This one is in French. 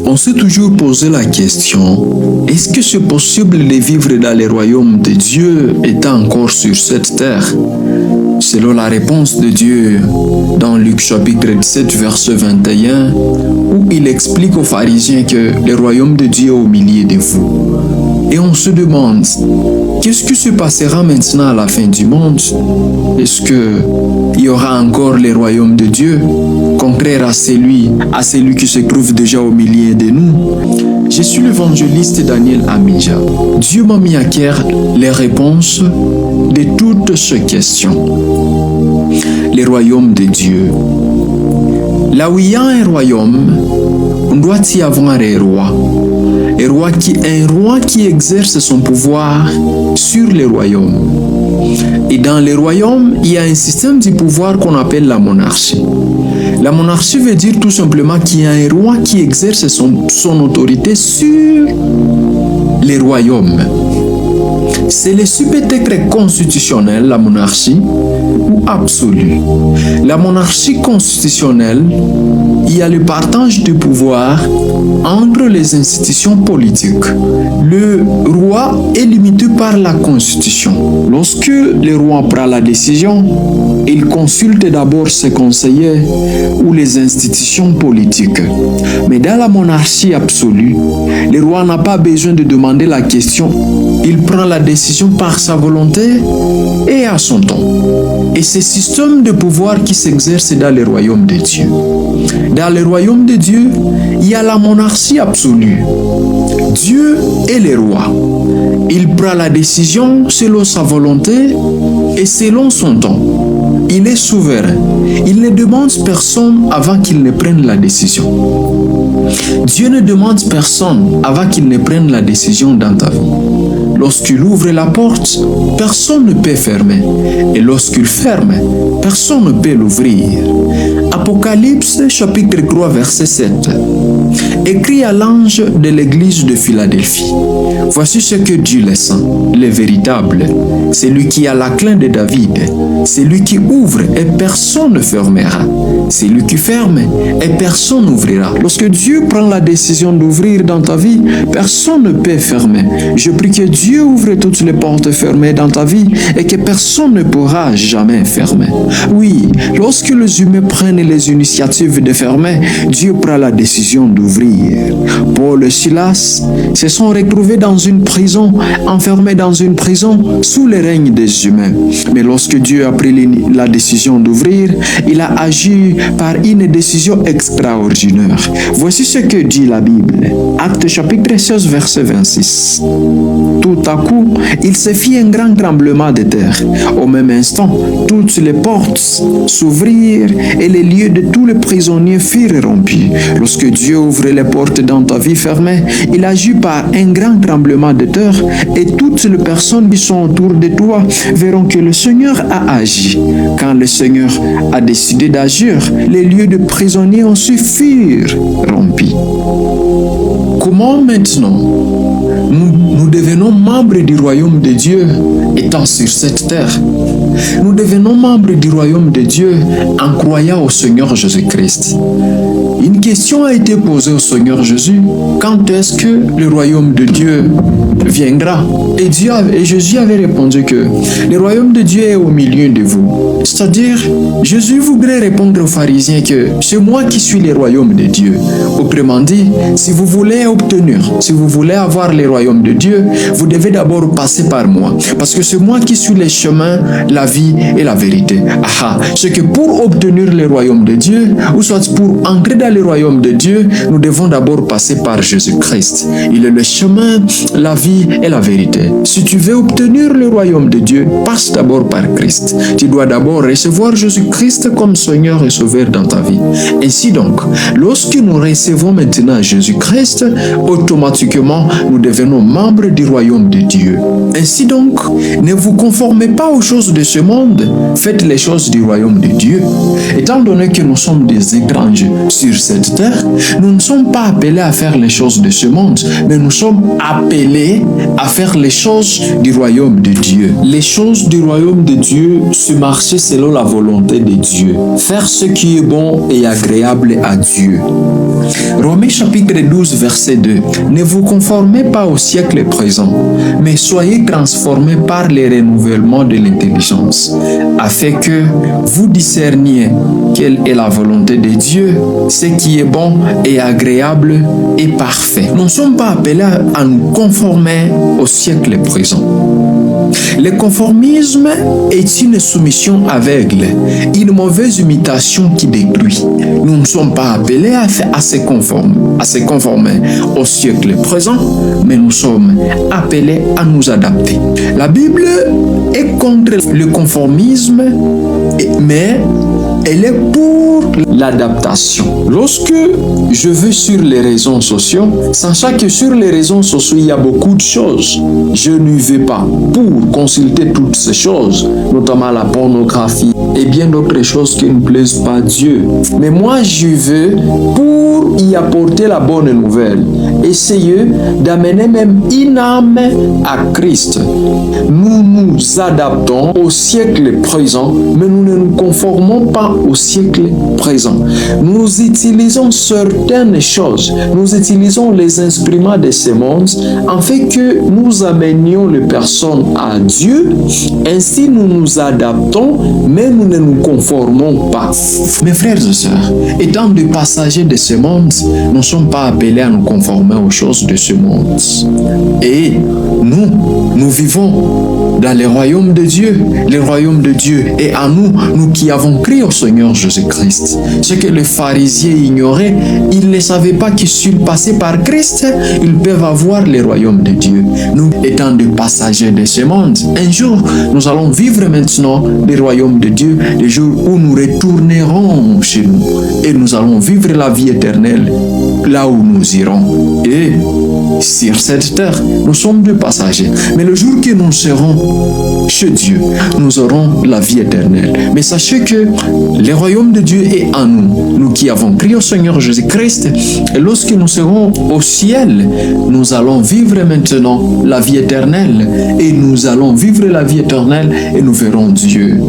On s'est toujours posé la question, est-ce que c'est possible de vivre dans le royaume de Dieu étant encore sur cette terre? Selon la réponse de Dieu dans Luc chapitre 17 verset 21, où il explique aux pharisiens que le royaume de Dieu est au milieu de vous. Et on se demande, qu'est-ce qui se passera maintenant à la fin du monde? Est-ce qu'il y aura encore le royaume de Dieu, contraire à celui qui se trouve déjà au milieu de nous? Je suis l'évangéliste Daniel Amija. Dieu m'a mis à cœur les réponses de toutes ces questions. Le royaume de Dieu. Là où il y a un royaume, on doit y avoir un roi. Un roi qui exerce son pouvoir sur le royaume. Et dans le royaume, il y a un système de pouvoir qu'on appelle la monarchie. La monarchie veut dire tout simplement qu'il y a un roi qui exerce son autorité sur le royaume. Celle-ci peut être constitutionnelle, la monarchie, ou absolue. La monarchie constitutionnelle, il y a le partage du pouvoir entre les institutions politiques. Le roi est limité par la Constitution. Lorsque le roi prend la décision, il consulte d'abord ses conseillers ou les institutions politiques. Mais dans la monarchie absolue, le roi n'a pas besoin de demander la question. Il prend la décision par sa volonté et à son temps. Et c'est ce système de pouvoir qui s'exerce dans le royaume de Dieu. Dans le royaume de Dieu, il y a la monarchie absolue. Dieu est le roi. Il prend la décision selon sa volonté et selon son temps. Il est souverain. Il ne demande personne avant qu'il ne prenne la décision. Dieu ne demande personne avant qu'il ne prenne la décision dans ta vie. Lorsqu'il ouvre la porte, personne ne peut fermer. Et lorsqu'il ferme, personne ne peut l'ouvrir. Apocalypse chapitre 3 verset 7. Écrit à l'ange de l'église de Philadelphie. Voici ce que dit le saint, le véritable, celui qui a la clé de David, celui qui ouvre et personne ne fermera, celui qui ferme et personne n'ouvrira. Lorsque Dieu prend la décision d'ouvrir dans ta vie, personne ne peut fermer. Je prie que Dieu ouvre toutes les portes fermées dans ta vie et que personne ne pourra jamais fermer. Oui, lorsque les humains prennent les initiatives de fermer, Dieu prend la décision d'ouvrir. Paul et Silas se sont retrouvés dans une prison, enfermés dans une prison sous le règne des humains. Mais lorsque Dieu a pris la décision d'ouvrir, il a agi par une décision extraordinaire. Voici ce que dit la Bible. Actes chapitre 16 verset 26. Tout à coup, il se fit un grand tremblement de terre. Au même instant, toutes les portes s'ouvrirent et les lieux de tous les prisonniers furent rompus. Lorsque Dieu ouvre les portes dans ta vie fermée, il agit par un grand tremblement de terre et toutes les personnes qui sont autour de toi verront que le Seigneur a agi. Quand le Seigneur a décidé d'agir, les lieux de prisonniers aussi furent rompus. Comment maintenant nous devenons membres du royaume de Dieu étant sur cette terre? Nous devenons membres du royaume de Dieu en croyant au Seigneur Jésus-Christ. Une question a été posée au Seigneur Jésus. Quand est-ce que le royaume de Dieu viendra? Et Jésus avait répondu que le royaume de Dieu est au milieu de vous. C'est-à-dire, Jésus voudrait répondre aux pharisiens que c'est moi qui suis le royaume de Dieu. Autrement dit, si vous voulez avoir le royaume de Dieu, vous devez d'abord passer par moi. Parce que c'est moi qui suis le chemin, la vie et la vérité. C'est que pour obtenir le royaume de Dieu, ou soit pour entrer dans le royaume de Dieu, nous devons d'abord passer par Jésus-Christ. Il est le chemin, la vie et la vérité. Si tu veux obtenir le royaume de Dieu, passe d'abord par Christ. Tu dois d'abord recevoir Jésus-Christ comme Seigneur et Sauveur dans ta vie. Ainsi donc, lorsque nous recevons maintenant Jésus-Christ, automatiquement, nous devenons membres du royaume de Dieu. Ainsi donc, ne vous conformez pas aux choses de ce monde, faites les choses du royaume de Dieu. Étant donné que nous sommes des étrangers sur cette terre, nous ne sommes pas appelés à faire les choses de ce monde, mais nous sommes appelés à faire les choses du royaume de Dieu. Les choses du royaume de Dieu, se marcher selon la volonté de Dieu. Faire ce qui est bon et agréable à Dieu. Romains chapitre 12, verset 2. Ne vous conformez pas au siècle présent, mais soyez transformés par les renouvellements de l'intelligence, afin que vous discerniez quelle est la volonté de Dieu, ce qui est bon et agréable et parfait. Nous ne sommes pas appelés à nous conformer au siècle présent. Le conformisme est une soumission aveugle, une mauvaise imitation qui détruit. Nous ne sommes pas appelés à se conformer au siècle présent, mais nous sommes appelés à nous adapter. La Bible est contre le conformisme, mais elle est pour l'adaptation. Lorsque je vais sur les réseaux sociaux, sachant que sur les réseaux sociaux, il y a beaucoup de choses, je n'y vais pas pour consulter toutes ces choses, notamment la pornographie et bien d'autres choses qui ne plaisent pas à Dieu. Mais moi, je veux pour y apporter la bonne nouvelle, essayer d'amener même une âme à Christ. Nous nous adaptons au siècle présent, mais nous ne nous conformons pas au siècle présent. Nous utilisons certaines choses, nous utilisons les instruments de ce monde afin que nous amenions les personnes à Dieu. Ainsi, nous nous adaptons, mais nous ne nous conformons pas. Mes frères et sœurs, étant des passagers de ce monde, nous ne sommes pas appelés à nous conformer aux choses de ce monde. Et nous vivons dans le royaume de Dieu. Le royaume de Dieu est à nous, nous qui avons crié au Seigneur Jésus-Christ. Ce que les pharisiens ignoraient, ils ne savaient pas que s'ils passaient par Christ, ils peuvent avoir le royaume de Dieu. Nous, étant des passagers de ce monde, un jour, nous allons vivre maintenant le royaume de Dieu, le jour où nous retournerons chez nous et nous allons vivre la vie éternelle là où nous irons. Et sur cette terre, nous sommes des passagers. Mais le jour que nous serons chez Dieu, nous aurons la vie éternelle. Mais sachez que le royaume de Dieu est en nous, nous qui avons crié au Seigneur Jésus-Christ. Et lorsque nous serons au ciel, nous allons vivre maintenant la vie éternelle. Et nous allons vivre la vie éternelle et nous verrons Dieu.